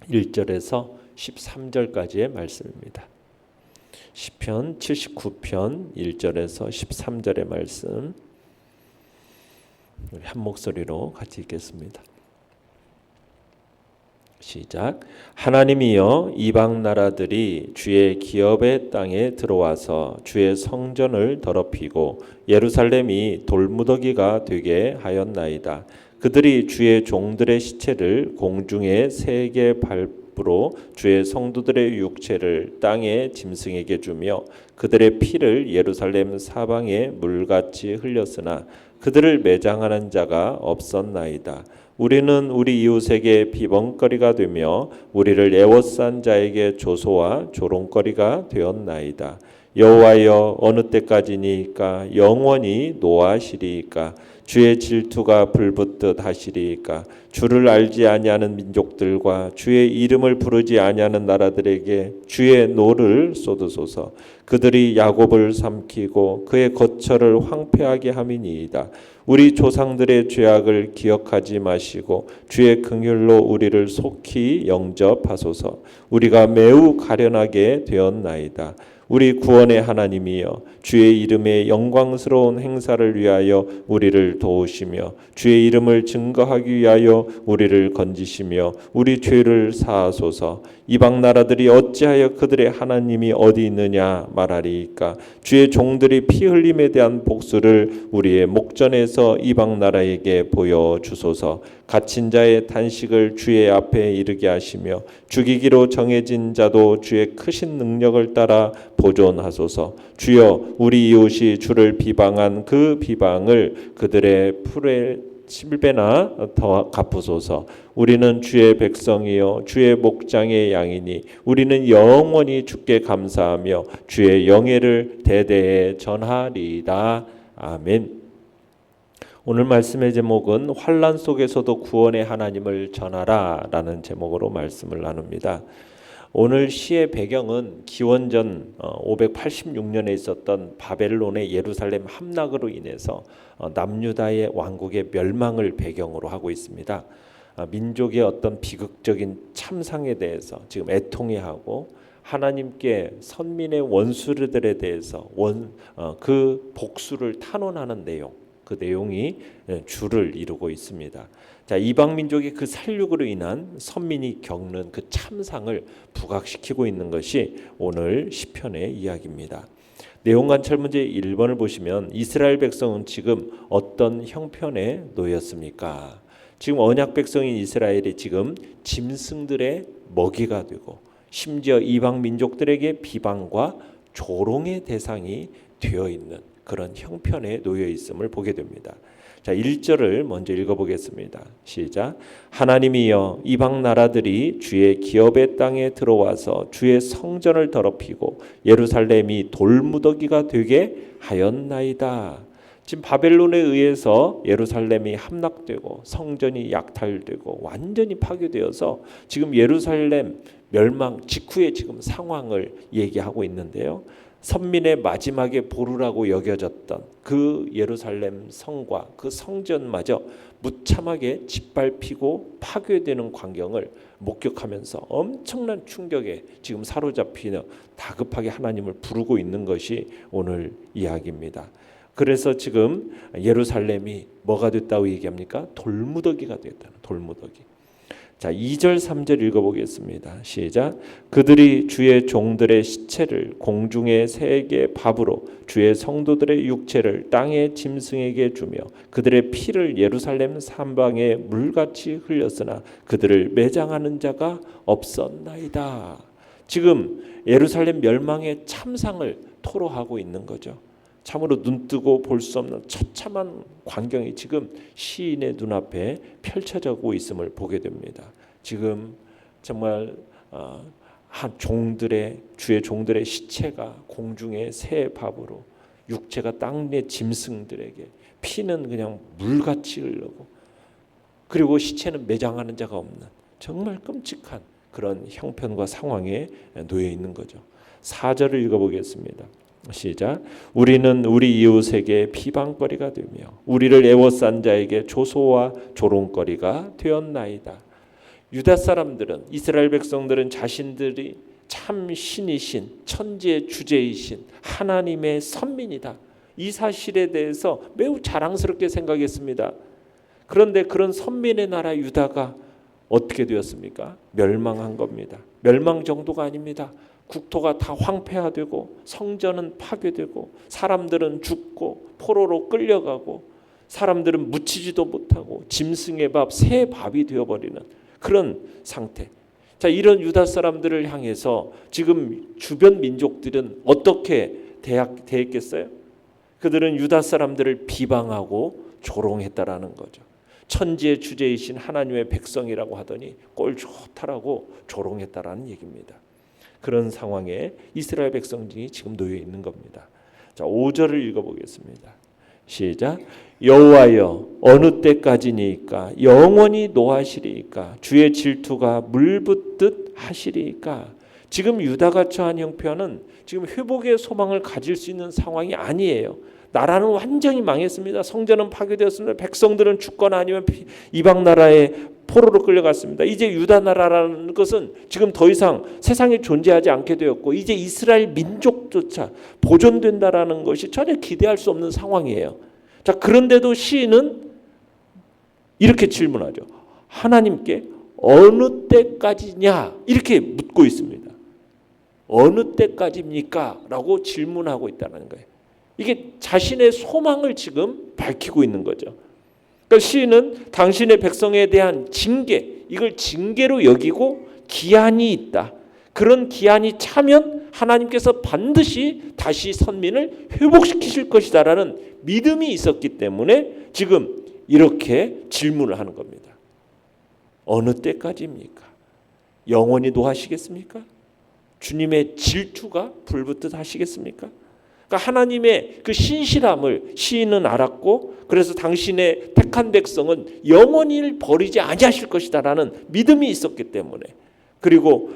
1절에서 13절까지의 말씀입니다. 시편 79편 1절에서 13절의 말씀, 우리 한 목소리로 같이 읽겠습니다. 시작. 하나님이여, 이방 나라들이 주의 기업의 땅에 들어와서 주의 성전을 더럽히고 예루살렘이 돌무더기가 되게 하였나이다. 그들이 주의 종들의 시체를 공중의 새의 밟으로 주의 성도들의 육체를 땅의 짐승에게 주며 그들의 피를 예루살렘 사방에 물같이 흘렸으나 그들을 매장하는 자가 없었나이다. 우리는 우리 이웃에게 비방거리가 되며 우리를 애워싼 자에게 조소와 조롱거리가 되었나이다. 여호와여, 어느 때까지니까 영원히 노하시리이까? 주의 질투가 불붙듯 하시리이까? 주를 알지 아니하는 민족들과 주의 이름을 부르지 아니하는 나라들에게 주의 노를 쏟으소서. 그들이 야곱을 삼키고 그의 거처를 황폐하게 함이니이다. 우리 조상들의 죄악을 기억하지 마시고 주의 긍휼로 우리를 속히 영접하소서. 우리가 매우 가련하게 되었나이다. 우리 구원의 하나님이여, 주의 이름의 영광스러운 행사를 위하여 우리를 도우시며 주의 이름을 증거하기 위하여 우리를 건지시며 우리 죄를 사하소서. 이방 나라들이 어찌하여 그들의 하나님이 어디 있느냐 말하리이까? 주의 종들이 피 흘림에 대한 복수를 우리의 목전에서 이방 나라에게 보여주소서. 갇힌 자의 탄식을 주의 앞에 이르게 하시며 죽이기로 정해진 자도 주의 크신 능력을 따라 보존하소서. 주여, 우리 이웃이 주를 비방한 그 비방을 그들의 풀에 7배나 더 갚으소서. 우리는 주의 백성이요 주의 목장의 양이니 우리는 영원히 주께 감사하며 주의 영예를 대대에 전하리이다. 아멘. 오늘 말씀의 제목은 환난 속에서도 구원의 하나님을 전하라 라는 제목으로 말씀을 나눕니다. 오늘 시의 배경은 기원전 586년에 있었던 바벨론의 예루살렘 함락으로 인해서 남유다의 왕국의 멸망을 배경으로 하고 있습니다. 민족의 어떤 비극적인 참상에 대해서 지금 애통해하고 하나님께 선민의 원수들에 대해서 그 복수를 탄원하는 내용, 그 내용이 주를 이루고 있습니다. 자, 이방 민족의 그 살육으로 인한 선민이 겪는 그 참상을 부각시키고 있는 것이 오늘 시편의 이야기입니다. 내용 관찰 문제 1번을 보시면 이스라엘 백성은 지금 어떤 형편에 놓였습니까? 지금 언약 백성인 이스라엘이 지금 짐승들의 먹이가 되고 심지어 이방 민족들에게 비방과 조롱의 대상이 되어 있는 그런 형편에 놓여 있음을 보게 됩니다. 자, 1절을 먼저 읽어보겠습니다. 시작. 하나님이여, 이방 나라들이 주의 기업의 땅에 들어와서 주의 성전을 더럽히고 예루살렘이 돌무더기가 되게 하였나이다. 지금 바벨론에 의해서 예루살렘이 함락되고 성전이 약탈되고 완전히 파괴되어서 지금 예루살렘 멸망 직후의 지금 상황을 얘기하고 있는데요. 선민의 마지막에 보루라고 여겨졌던 그 예루살렘 성과 그 성전마저 무참하게 짓밟히고 파괴되는 광경을 목격하면서 엄청난 충격에 지금 사로잡히며 다급하게 하나님을 부르고 있는 것이 오늘 이야기입니다. 그래서 지금 예루살렘이 뭐가 됐다고 얘기합니까? 돌무더기가 됐다는, 돌무더기. 자, 2절 3절 읽어보겠습니다. 시작. 그들이 주의 종들의 시체를 공중의 새에게 밥으로 주의 성도들의 육체를 땅의 짐승에게 주며 그들의 피를 예루살렘 산방에 물같이 흘렸으나 그들을 매장하는 자가 없었나이다. 지금 예루살렘 멸망의 참상을 토로하고 있는 거죠. 참으로 눈뜨고 볼 수 없는 처참한 광경이 지금 시인의 눈앞에 펼쳐지고 있음을 보게 됩니다. 지금 정말 주의 종들의 시체가 공중의 새 밥으로 육체가 땅의 짐승들에게 피는 그냥 물같이 흐르고 그리고 시체는 매장하는 자가 없는 정말 끔찍한 그런 형편과 상황에 놓여 있는 거죠. 4절을 읽어보겠습니다. 시작. 우리는 우리 이웃에게 비방거리가 되며 우리를 애워싼 자에게 조소와 조롱거리가 되었나이다. 유다 사람들은, 이스라엘 백성들은 자신들이 참 신이신, 천지의 주제이신 하나님의 선민이다, 이 사실에 대해서 매우 자랑스럽게 생각했습니다. 그런데 그런 선민의 나라 유다가 어떻게 되었습니까? 멸망한 겁니다. 멸망 정도가 아닙니다. 국토가 다 황폐화되고 성전은 파괴되고 사람들은 죽고 포로로 끌려가고 사람들은 묻히지도 못하고 짐승의 밥, 새 밥이 되어버리는 그런 상태. 자, 이런 유다 사람들을 향해서 지금 주변 민족들은 어떻게 대했겠어요? 그들은 유다 사람들을 비방하고 조롱했다라는 거죠. 천지의 주제이신 하나님의 백성이라고 하더니 꼴 좋다라고 조롱했다라는 얘기입니다. 그런 상황에 이스라엘 백성들이 지금 놓여 있는 겁니다. 자, 5절을 읽어보겠습니다. 시작. 여호와여, 어느 때까지니까 영원히 노하시리이까? 주의 질투가 물붓듯 하시리이까? 지금 유다가 처한 형편은 지금 회복의 소망을 가질 수 있는 상황이 아니에요. 나라는 완전히 망했습니다. 성전은 파괴되었습니다. 백성들은 죽거나 아니면 이방 나라에 포로로 끌려갔습니다. 이제 유다 나라라는 것은 지금 더 이상 세상에 존재하지 않게 되었고 이제 이스라엘 민족조차 보존된다라는 것이 전혀 기대할 수 없는 상황이에요. 자, 그런데도 시인은 이렇게 질문하죠. 하나님께 어느 때까지냐? 이렇게 묻고 있습니다. 어느 때까지입니까? 라고 질문하고 있다는 거예요. 이게 자신의 소망을 지금 밝히고 있는 거죠. 그러니까 시인은 당신의 백성에 대한 징계, 이걸 징계로 여기고 기한이 있다. 그런 기한이 차면 하나님께서 반드시 다시 선민을 회복시키실 것이다라는 믿음이 있었기 때문에 지금 이렇게 질문을 하는 겁니다. 어느 때까지입니까? 영원히 노하시겠습니까? 주님의 질투가 불붙듯 하시겠습니까? 그러니까 하나님의 그 신실함을 시인은 알았고, 그래서 당신의 택한 백성은 영원히 버리지 아니하실 것이다라는 믿음이 있었기 때문에, 그리고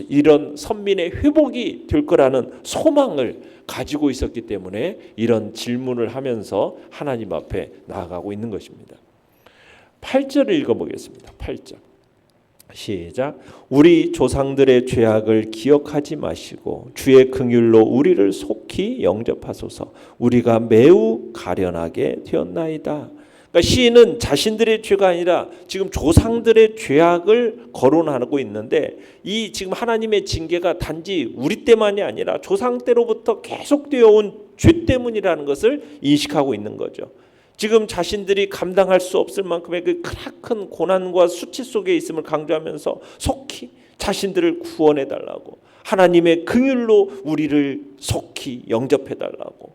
이런 선민의 회복이 될 거라는 소망을 가지고 있었기 때문에 이런 질문을 하면서 하나님 앞에 나아가고 있는 것입니다. 8절을 읽어보겠습니다. 8절. 시작. 우리 조상들의 죄악을 기억하지 마시고 주의 긍휼로 우리를 속히 영접하소서. 우리가 매우 가련하게 되었나이다. 그러니까 시인은 자신들의 죄가 아니라 지금 조상들의 죄악을 거론하고 있는데, 이 지금 하나님의 징계가 단지 우리 때만이 아니라 조상 때로부터 계속되어 온 죄 때문이라는 것을 인식하고 있는 거죠. 지금 자신들이 감당할 수 없을 만큼의 그 크나큰 고난과 수치 속에 있음을 강조하면서 속히 자신들을 구원해 달라고, 하나님의 긍휼로 우리를 속히 영접해 달라고,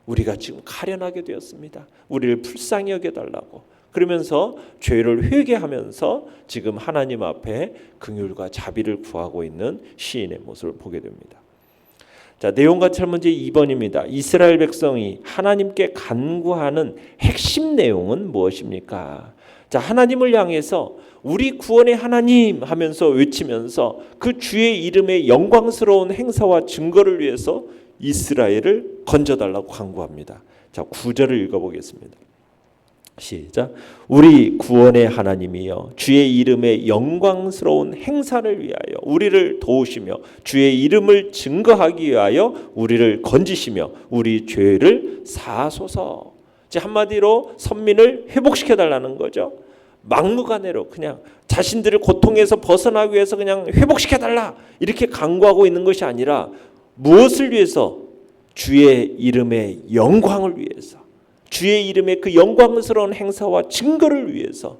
우리가 지금 가련하게 되었습니다. 우리를 불쌍히 여겨 달라고 그러면서 죄를 회개하면서 지금 하나님 앞에 긍휼과 자비를 구하고 있는 시인의 모습을 보게 됩니다. 자, 내용과 문제 2번입니다. 이스라엘 백성이 하나님께 간구하는 핵심 내용은 무엇입니까? 자, 하나님을 향해서 우리 구원의 하나님 하면서 외치면서 그 주의 이름의 영광스러운 행사와 증거를 위해서 이스라엘을 건져달라고 간구합니다. 자, 9절을 읽어보겠습니다. 시작. 우리 구원의 하나님이여, 주의 이름의 영광스러운 행사를 위하여 우리를 도우시며 주의 이름을 증거하기 위하여 우리를 건지시며 우리 죄를 사하소서. 한마디로 선민을 회복시켜달라는 거죠. 막무가내로 그냥 자신들을 고통에서 벗어나기 위해서 그냥 회복시켜달라 이렇게 간구하고 있는 것이 아니라 무엇을 위해서? 주의 이름의 영광을 위해서, 주의 이름의 그 영광스러운 행사와 증거를 위해서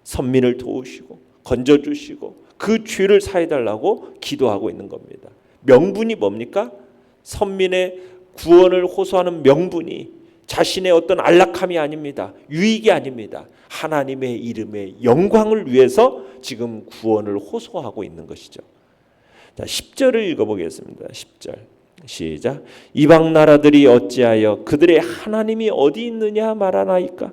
선민을 도우시고 건져주시고 그 죄를 사해달라고 기도하고 있는 겁니다. 명분이 뭡니까? 선민의 구원을 호소하는 명분이 자신의 어떤 안락함이 아닙니다. 유익이 아닙니다. 하나님의 이름의 영광을 위해서 지금 구원을 호소하고 있는 것이죠. 자, 10절을 읽어보겠습니다. 10절. 시작. 이방 나라들이 어찌하여 그들의 하나님이 어디 있느냐 말하나이까?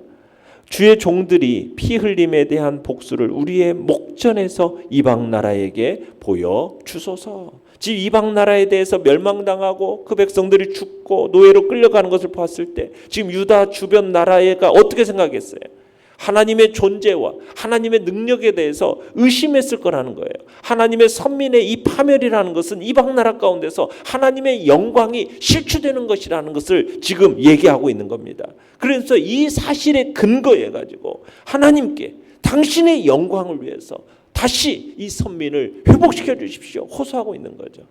주의 종들이 피 흘림에 대한 복수를 우리의 목전에서 이방 나라에게 보여 주소서. 지금 이방 나라에 대해서 멸망당하고 그 백성들이 죽고 노예로 끌려가는 것을 봤을 때 지금 유다 주변 나라가 어떻게 생각했어요? 하나님의 존재와 하나님의 능력에 대해서 의심했을 거라는 거예요. 하나님의 선민의 이 파멸이라는 것은 이방 나라 가운데서 하나님의 영광이 실추되는 것이라는 것을 지금 얘기하고 있는 겁니다. 그래서 이 사실에 근거해 가지고 하나님께 당신의 영광을 위해서 다시 이 선민을 회복시켜 주십시오. 호소하고 있는 거죠.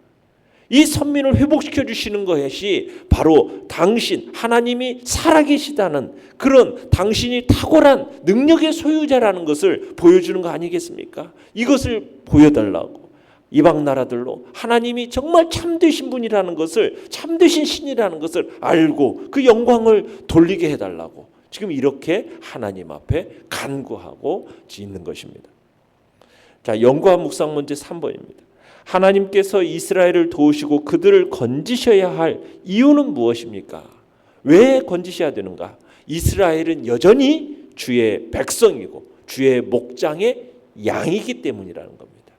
이 선민을 회복시켜 주시는 것이 바로 당신 하나님이 살아계시다는 그런 당신이 탁월한 능력의 소유자라는 것을 보여주는 거 아니겠습니까? 이것을 보여달라고 이방 나라들로 하나님이 정말 참되신 분이라는 것을, 참되신 신이라는 것을 알고 그 영광을 돌리게 해달라고 지금 이렇게 하나님 앞에 간구하고 있는 것입니다. 자, 연구와 묵상 문제 3번입니다. 하나님께서 이스라엘을 도우시고 그들을 건지셔야 할 이유는 무엇입니까? 왜 건지셔야 되는가? 이스라엘은 여전히 주의 백성이고 주의 목장의 양이기 때문이라는 겁니다.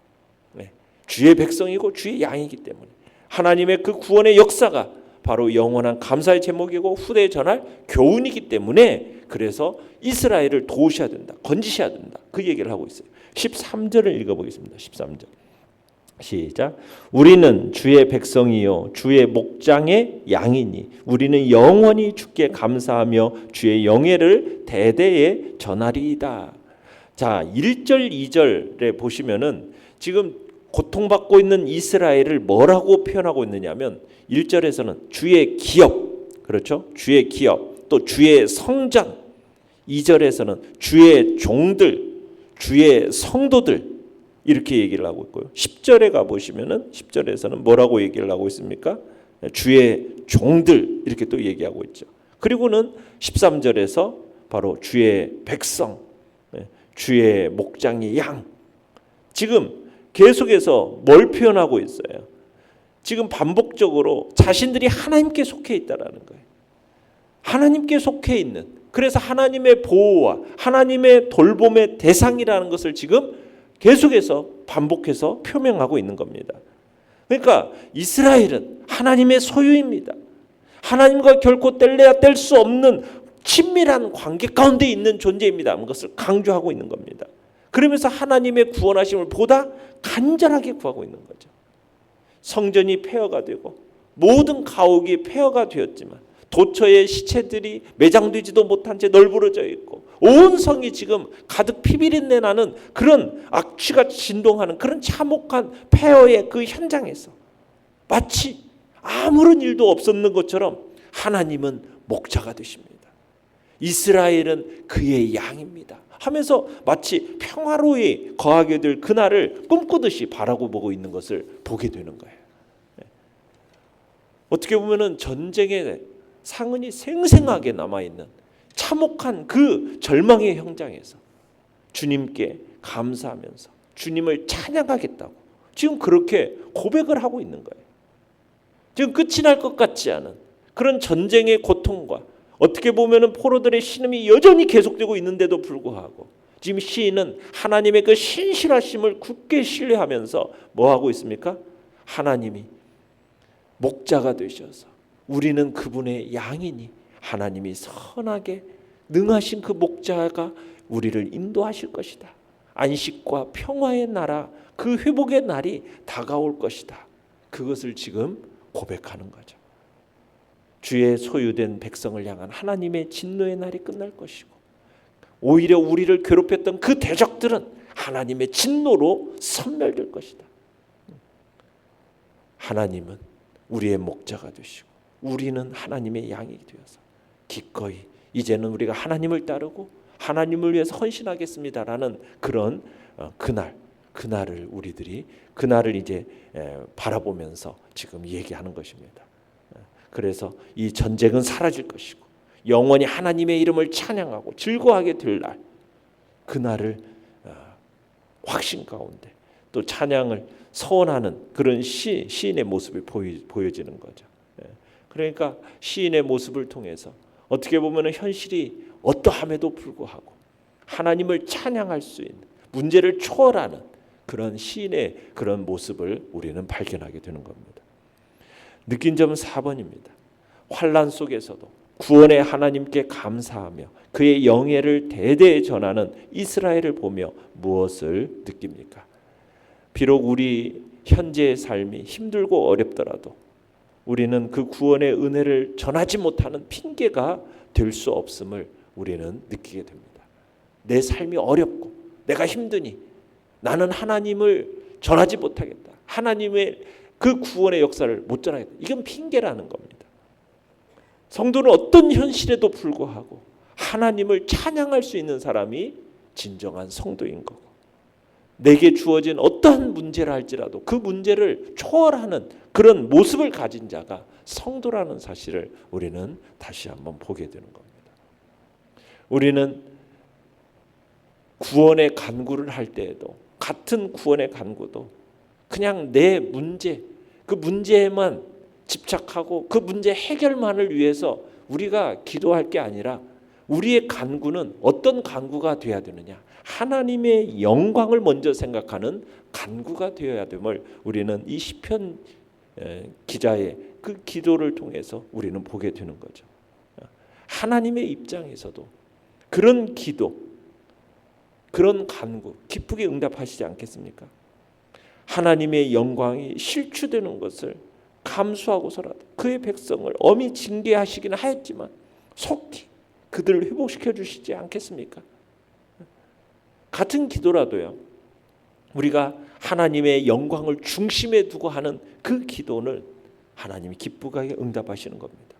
네. 주의 백성이고 주의 양이기 때문에 하나님의 그 구원의 역사가 바로 영원한 감사의 제목이고 후대에 전할 교훈이기 때문에 그래서 이스라엘을 도우셔야 된다. 건지셔야 된다. 그 얘기를 하고 있어요. 13절을 읽어보겠습니다. 13절. 시작. 우리는 주의 백성이요 주의 목장의 양이니 우리는 영원히 주께 감사하며 주의 영예를 대대에 전하리이다. 자, 1절 2절에 보시면은 지금 고통받고 있는 이스라엘을 뭐라고 표현하고 있느냐면 1절에서는 주의 기업, 그렇죠? 주의 기업, 또 주의 성전. 2절에서는 주의 종들, 주의 성도들 이렇게 얘기를 하고 있고요. 10절에 가보시면은 10절에서는 뭐라고 얘기를 하고 있습니까? 주의 종들 이렇게 또 얘기하고 있죠. 그리고는 13절에서 바로 주의 백성, 주의 목장의 양. 지금 계속해서 뭘 표현하고 있어요? 지금 반복적으로 자신들이 하나님께 속해 있다라는 거예요. 하나님께 속해 있는, 그래서 하나님의 보호와 하나님의 돌봄의 대상이라는 것을 지금 계속해서 반복해서 표명하고 있는 겁니다. 그러니까 이스라엘은 하나님의 소유입니다. 하나님과 결코 뗄래야 뗄 수 없는 친밀한 관계 가운데 있는 존재입니다. 그것을 강조하고 있는 겁니다. 그러면서 하나님의 구원하심을 보다 간절하게 구하고 있는 거죠. 성전이 폐허가 되고 모든 가옥이 폐허가 되었지만 도처의 시체들이 매장되지도 못한 채 널브러져 있고 온 성이 지금 가득 피비린내 나는 그런 악취가 진동하는 그런 참혹한 폐허의 그 현장에서 마치 아무런 일도 없었는 것처럼 하나님은 목자가 되십니다. 이스라엘은 그의 양입니다 하면서 마치 평화로이 거하게 될 그날을 꿈꾸듯이 바라고 보고 있는 것을 보게 되는 거예요. 어떻게 보면은 전쟁의 상흔이 생생하게 남아있는 참혹한 그 절망의 현장에서 주님께 감사하면서 주님을 찬양하겠다고 지금 그렇게 고백을 하고 있는 거예요. 지금 끝이 날 것 같지 않은 그런 전쟁의 고통과 어떻게 보면은 포로들의 신음이 여전히 계속되고 있는데도 불구하고 지금 시인은 하나님의 그 신실하심을 굳게 신뢰하면서 뭐 하고 있습니까? 하나님이 목자가 되셔서 우리는 그분의 양이니 하나님이 선하게 능하신 그 목자가 우리를 인도하실 것이다. 안식과 평화의 나라, 그 회복의 날이 다가올 것이다. 그것을 지금 고백하는 거죠. 주의 소유된 백성을 향한 하나님의 진노의 날이 끝날 것이고 오히려 우리를 괴롭혔던 그 대적들은 하나님의 진노로 섬멸될 것이다. 하나님은 우리의 목자가 되시고 우리는 하나님의 양이 되어서 기꺼이 이제는 우리가 하나님을 따르고 하나님을 위해서 헌신하겠습니다라는 그런 그날을 우리들이 그날을 이제 바라보면서 지금 얘기하는 것입니다. 그래서 이 전쟁은 사라질 것이고 영원히 하나님의 이름을 찬양하고 즐거워하게 될 날, 그날을 확신 가운데 또 찬양을 서원하는 그런 시인의 모습이 보여지는 거죠. 그러니까 시인의 모습을 통해서 어떻게 보면 현실이 어떠함에도 불구하고 하나님을 찬양할 수 있는 문제를 초월하는 그런 시인의 그런 모습을 우리는 발견하게 되는 겁니다. 느낀 점은 4번입니다. 환난 속에서도 구원의 하나님께 감사하며 그의 영예를 대대에 전하는 이스라엘을 보며 무엇을 느낍니까? 비록 우리 현재의 삶이 힘들고 어렵더라도 우리는 그 구원의 은혜를 전하지 못하는 핑계가 될 수 없음을 우리는 느끼게 됩니다. 내 삶이 어렵고 내가 힘드니 나는 하나님을 전하지 못하겠다. 하나님의 그 구원의 역사를 못 전하겠다. 이건 핑계라는 겁니다. 성도는 어떤 현실에도 불구하고 하나님을 찬양할 수 있는 사람이 진정한 성도인 거고, 내게 주어진 어떠한 문제라 할지라도 그 문제를 초월하는 그런 모습을 가진 자가 성도라는 사실을 우리는 다시 한번 보게 되는 겁니다. 우리는 구원의 간구를 할 때에도, 같은 구원의 간구도 그냥 내 문제, 그 문제에만 집착하고 그 문제 해결만을 위해서 우리가 기도할 게 아니라 우리의 간구는 어떤 간구가 되어야 되느냐, 하나님의 영광을 먼저 생각하는 간구가 되어야 됨을 우리는 이 시편 기자의 그 기도를 통해서 우리는 보게 되는 거죠. 하나님의 입장에서도 그런 기도, 그런 간구 기쁘게 응답하시지 않겠습니까? 하나님의 영광이 실추되는 것을 감수하고서라도 그의 백성을 엄히 징계하시기는 하였지만 속히 그들을 회복시켜 주시지 않겠습니까? 같은 기도라도요, 우리가 하나님의 영광을 중심에 두고 하는 그 기도는 하나님이 기쁘게 응답하시는 겁니다.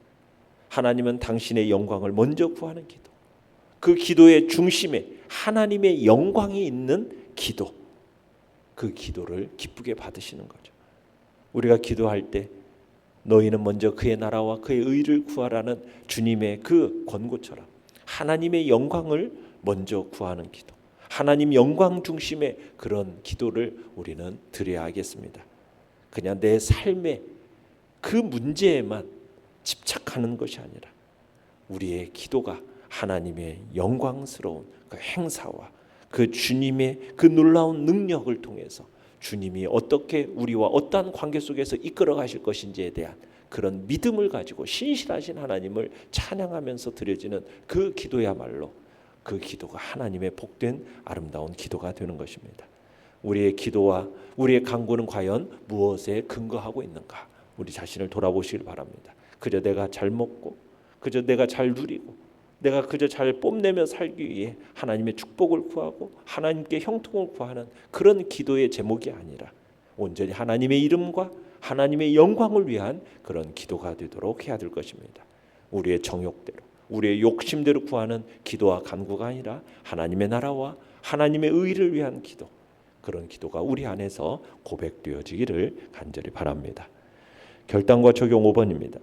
하나님은 당신의 영광을 먼저 구하는 기도, 그 기도의 중심에 하나님의 영광이 있는 기도, 그 기도를 기쁘게 받으시는 거죠. 우리가 기도할 때 너희는 먼저 그의 나라와 그의 의를 구하라는 주님의 그 권고처럼 하나님의 영광을 먼저 구하는 기도, 하나님 영광 중심의 그런 기도를 우리는 드려야 하겠습니다. 그냥 내 삶의 그 문제에만 집착하는 것이 아니라 우리의 기도가 하나님의 영광스러운 그 행사와 그 주님의 그 놀라운 능력을 통해서 주님이 어떻게 우리와 어떠한 관계 속에서 이끌어 가실 것인지에 대한 그런 믿음을 가지고 신실하신 하나님을 찬양하면서 드려지는 그 기도야말로 그 기도가 하나님의 복된 아름다운 기도가 되는 것입니다. 우리의 기도와 우리의 간구는 과연 무엇에 근거하고 있는가? 우리 자신을 돌아보시길 바랍니다. 그저 내가 잘 먹고 그저 내가 잘 누리고 내가 그저 잘 뽐내며 살기 위해 하나님의 축복을 구하고 하나님께 형통을 구하는 그런 기도의 제목이 아니라 온전히 하나님의 이름과 하나님의 영광을 위한 그런 기도가 되도록 해야 될 것입니다. 우리의 정욕대로, 우리의 욕심대로 구하는 기도와 간구가 아니라 하나님의 나라와 하나님의 의를 위한 기도, 그런 기도가 우리 안에서 고백되어지기를 간절히 바랍니다. 결단과 적용 5번입니다.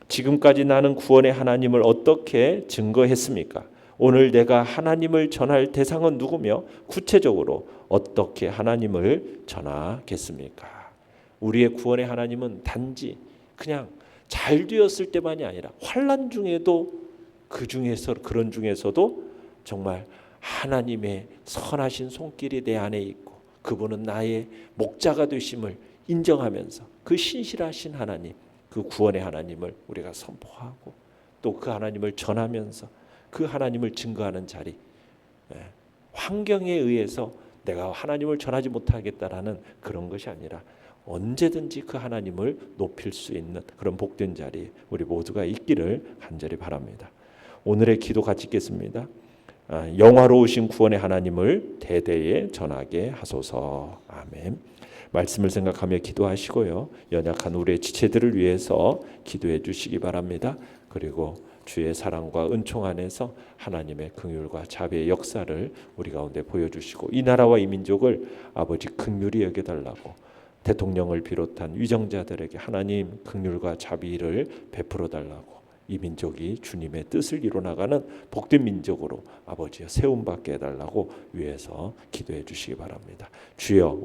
지금까지 나는 구원의 하나님을 어떻게 증거했습니까? 오늘 내가 하나님을 전할 대상은 누구며 구체적으로 어떻게 하나님을 전하겠습니까? 우리의 구원의 하나님은 단지 그냥 잘 되었을 때만이 아니라 환난 중에도 그런 중에서도 정말 하나님의 선하신 손길이 내 안에 있고 그분은 나의 목자가 되심을 인정하면서 그 신실하신 하나님, 그 구원의 하나님을 우리가 선포하고 또 그 하나님을 전하면서 그 하나님을 증거하는 자리, 환경에 의해서 내가 하나님을 전하지 못하겠다라는 그런 것이 아니라 언제든지 그 하나님을 높일 수 있는 그런 복된 자리 우리 모두가 있기를 간절히 바랍니다. 오늘의 기도 같이 읽겠습니다. 영화로우신 구원의 하나님을 대대에 전하게 하소서. 아멘. 말씀을 생각하며 기도하시고요. 연약한 우리의 지체들을 위해서 기도해 주시기 바랍니다. 그리고 주의 사랑과 은총 안에서 하나님의 긍휼과 자비의 역사를 우리 가운데 보여주시고 이 나라와 이 민족을 아버지 긍휼히 여겨달라고 대통령을 비롯한 위정자들에게 하나님 긍휼과 자비를 베풀어 달라고 이 민족이 주님의 뜻을 이뤄나가는 복된 민족으로 아버지여 세움받게 해달라고 위해서 기도해 주시기 바랍니다. 주여